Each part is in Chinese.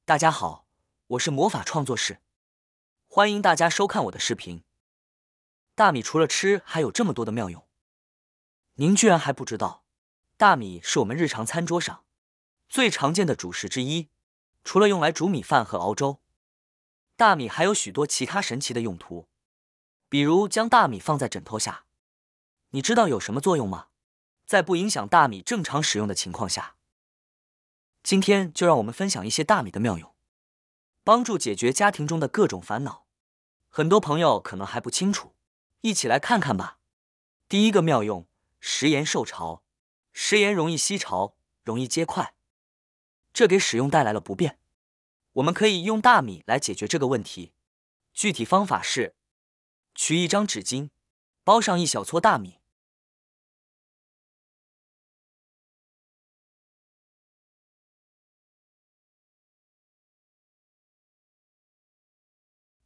大家好，我是魔法创作室，欢迎大家收看我的视频。大米除了吃，还有这么多的妙用，您居然还不知道？大米是我们日常餐桌上最常见的主食之一，除了用来煮米饭和熬粥，大米还有许多其他神奇的用途，比如将大米放在枕头下，你知道有什么作用吗？在不影响大米正常使用的情况下，今天就让我们分享一些大米的妙用，帮助解决家庭中的各种烦恼。很多朋友可能还不清楚，一起来看看吧。第一个妙用，食盐受潮。食盐容易吸潮，容易结块，这给使用带来了不便。我们可以用大米来解决这个问题。具体方法是：取一张纸巾，包上一小撮大米，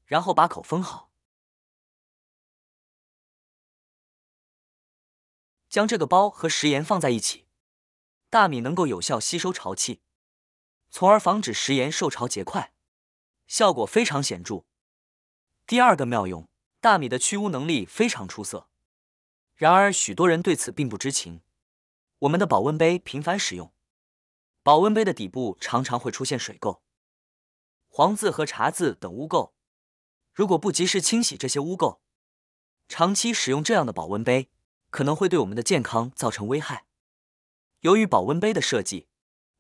然后把口封好，将这个包和食盐放在一起，大米能够有效吸收潮气，从而防止食盐受潮结块，效果非常显著。第二个妙用，大米的去污能力非常出色，然而许多人对此并不知情。我们的保温杯频繁使用，保温杯的底部常常会出现水垢、黄渍和茶渍等污垢，如果不及时清洗这些污垢，长期使用这样的保温杯，可能会对我们的健康造成危害。由于保温杯的设计，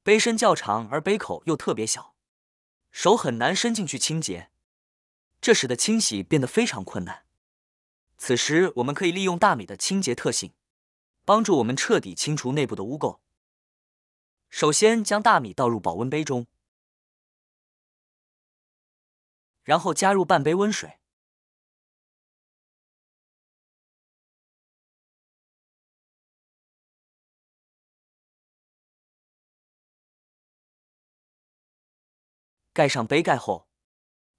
杯身较长而杯口又特别小，手很难伸进去清洁，这使得清洗变得非常困难。此时我们可以利用大米的清洁特性，帮助我们彻底清除内部的污垢。首先将大米倒入保温杯中，然后加入半杯温水，盖上杯盖后，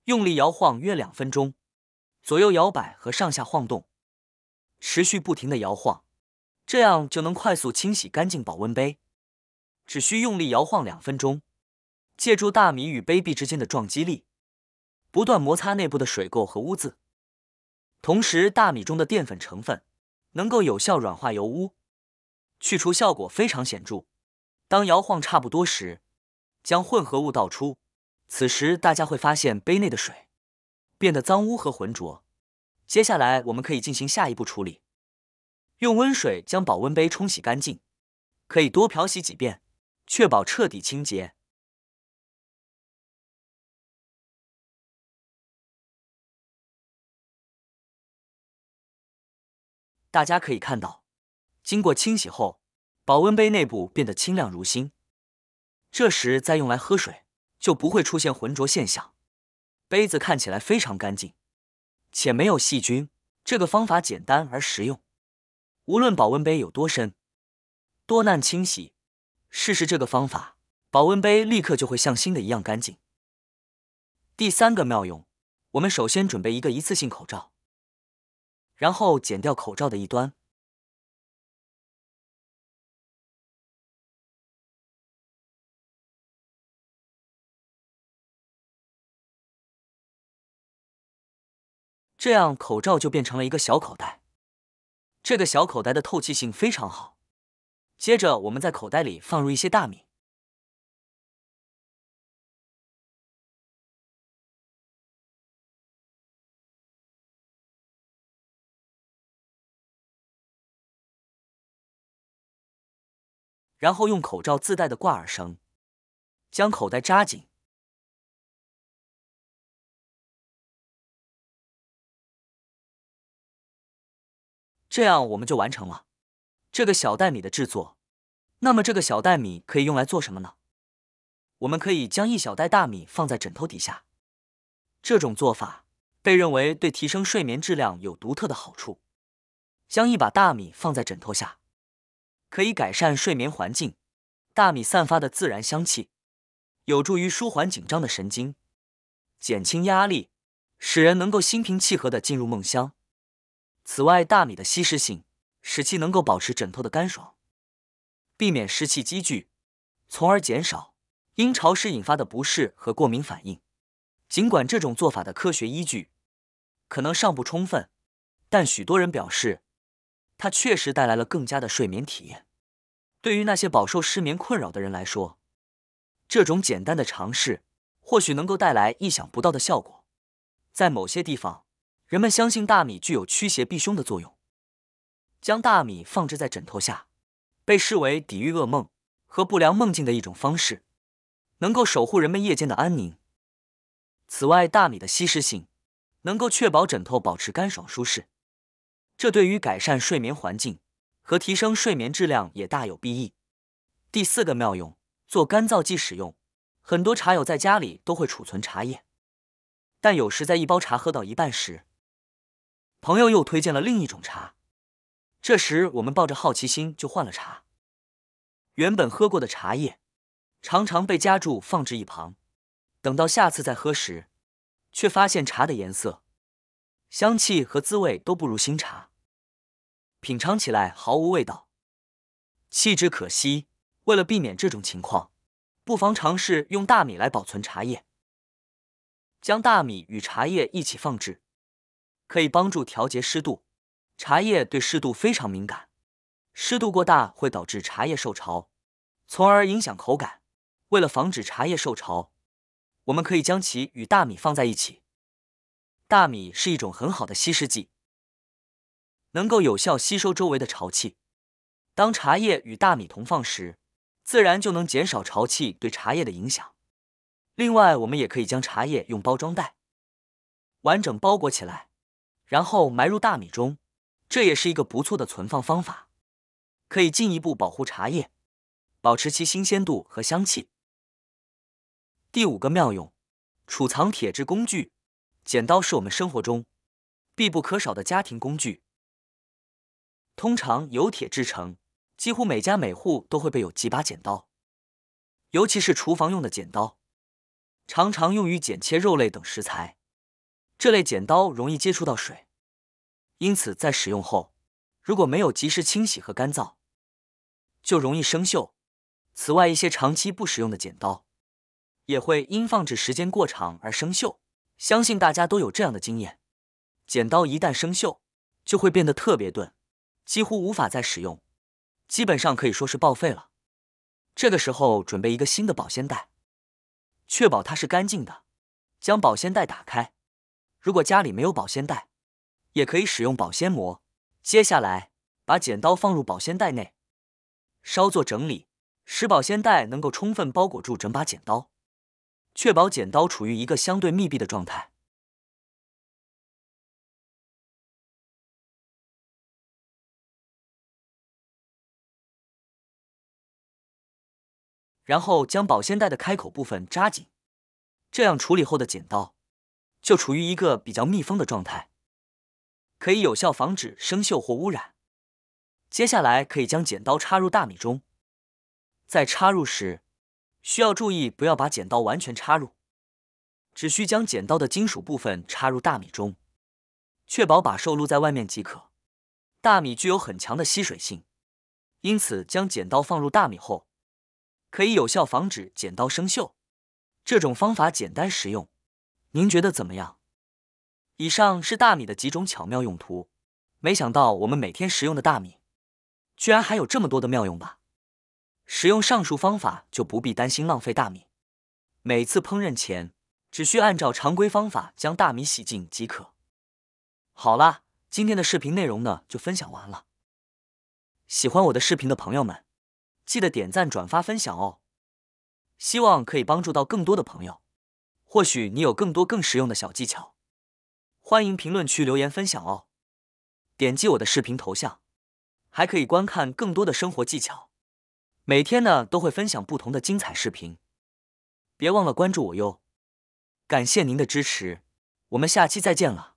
用力摇晃约2分钟，左右摇摆和上下晃动，持续不停地摇晃，这样就能快速清洗干净保温杯。只需用力摇晃2分钟，借助大米与杯壁之间的撞击力，不断摩擦内部的水垢和污渍。同时，大米中的淀粉成分能够有效软化油污，去除效果非常显著。当摇晃差不多时，将混合物倒出，此时大家会发现杯内的水变得脏污和浑浊。接下来我们可以进行下一步处理，用温水将保温杯冲洗干净，可以多漂洗几遍，确保彻底清洁。大家可以看到，经过清洗后，保温杯内部变得清亮如新，这时再用来喝水就不会出现浑浊现象，杯子看起来非常干净，且没有细菌。这个方法简单而实用，无论保温杯有多深，多难清洗，试试这个方法，保温杯立刻就会像新的一样干净。第三个妙用，我们首先准备一个一次性口罩，然后剪掉口罩的一端，这样口罩就变成了一个小口袋。这个小口袋的透气性非常好。接着我们在口袋里放入一些大米，然后用口罩自带的挂耳绳将口袋扎紧，这样我们就完成了这个小袋米的制作。那么这个小袋米可以用来做什么呢？我们可以将一小袋大米放在枕头底下，这种做法被认为对提升睡眠质量有独特的好处。将一把大米放在枕头下，可以改善睡眠环境。大米散发的自然香气有助于舒缓紧张的神经，减轻压力，使人能够心平气和地进入梦乡。此外，大米的吸湿性使其能够保持枕头的干爽，避免湿气积聚，从而减少因潮湿引发的不适和过敏反应。尽管这种做法的科学依据可能尚不充分，但许多人表示，它确实带来了更佳的睡眠体验。对于那些饱受失眠困扰的人来说，这种简单的尝试或许能够带来意想不到的效果。在某些地方，人们相信大米具有驱邪避凶的作用。将大米放置在枕头下，被视为抵御噩梦和不良梦境的一种方式，能够守护人们夜间的安宁。此外，大米的吸湿性能够确保枕头保持干爽舒适，这对于改善睡眠环境和提升睡眠质量也大有裨益。第4个妙用，做干燥剂使用。很多茶友在家里都会储存茶叶，但有时在一包茶喝到一半时，朋友又推荐了另一种茶，这时我们抱着好奇心就换了茶。原本喝过的茶叶常常被夹住放置一旁，等到下次再喝时，却发现茶的颜色、香气和滋味都不如新茶，品尝起来毫无味道，弃之可惜。为了避免这种情况，不妨尝试用大米来保存茶叶。将大米与茶叶一起放置，可以帮助调节湿度。茶叶对湿度非常敏感，湿度过大会导致茶叶受潮，从而影响口感。为了防止茶叶受潮，我们可以将其与大米放在一起。大米是一种很好的稀释剂，能够有效吸收周围的潮气。当茶叶与大米同放时，自然就能减少潮气对茶叶的影响。另外，我们也可以将茶叶用包装袋完整包裹起来，然后埋入大米中，这也是一个不错的存放方法，可以进一步保护茶叶，保持其新鲜度和香气。第5个妙用，储藏铁质工具。剪刀是我们生活中必不可少的家庭工具，通常由铁制成，几乎每家每户都会备有几把剪刀，尤其是厨房用的剪刀，常常用于剪切肉类等食材。这类剪刀容易接触到水，因此在使用后，如果没有及时清洗和干燥，就容易生锈。此外，一些长期不使用的剪刀也会因放置时间过长而生锈。相信大家都有这样的经验，剪刀一旦生锈，就会变得特别钝，几乎无法再使用，基本上可以说是报废了。这个时候准备一个新的保鲜袋，确保它是干净的。将保鲜袋打开，如果家里没有保鲜袋，也可以使用保鲜膜。接下来把剪刀放入保鲜袋内，稍作整理，使保鲜袋能够充分包裹住整把剪刀，确保剪刀处于一个相对密闭的状态。然后将保鲜袋的开口部分扎紧，这样处理后的剪刀就处于一个比较密封的状态，可以有效防止生锈或污染。接下来可以将剪刀插入大米中，在插入时需要注意不要把剪刀完全插入，只需将剪刀的金属部分插入大米中，确保把手露在外面即可。大米具有很强的吸水性，因此将剪刀放入大米后，可以有效防止剪刀生锈。这种方法简单实用，您觉得怎么样？以上是大米的几种巧妙用途，没想到我们每天食用的大米居然还有这么多的妙用吧。使用上述方法就不必担心浪费大米，每次烹饪前只需按照常规方法将大米洗净即可。好啦，今天的视频内容呢就分享完了。喜欢我的视频的朋友们，记得点赞、转发、分享哦。希望可以帮助到更多的朋友，或许你有更多更实用的小技巧，欢迎评论区留言分享哦。点击我的视频头像，还可以观看更多的生活技巧。每天呢都会分享不同的精彩视频，别忘了关注我哟。感谢您的支持，我们下期再见了。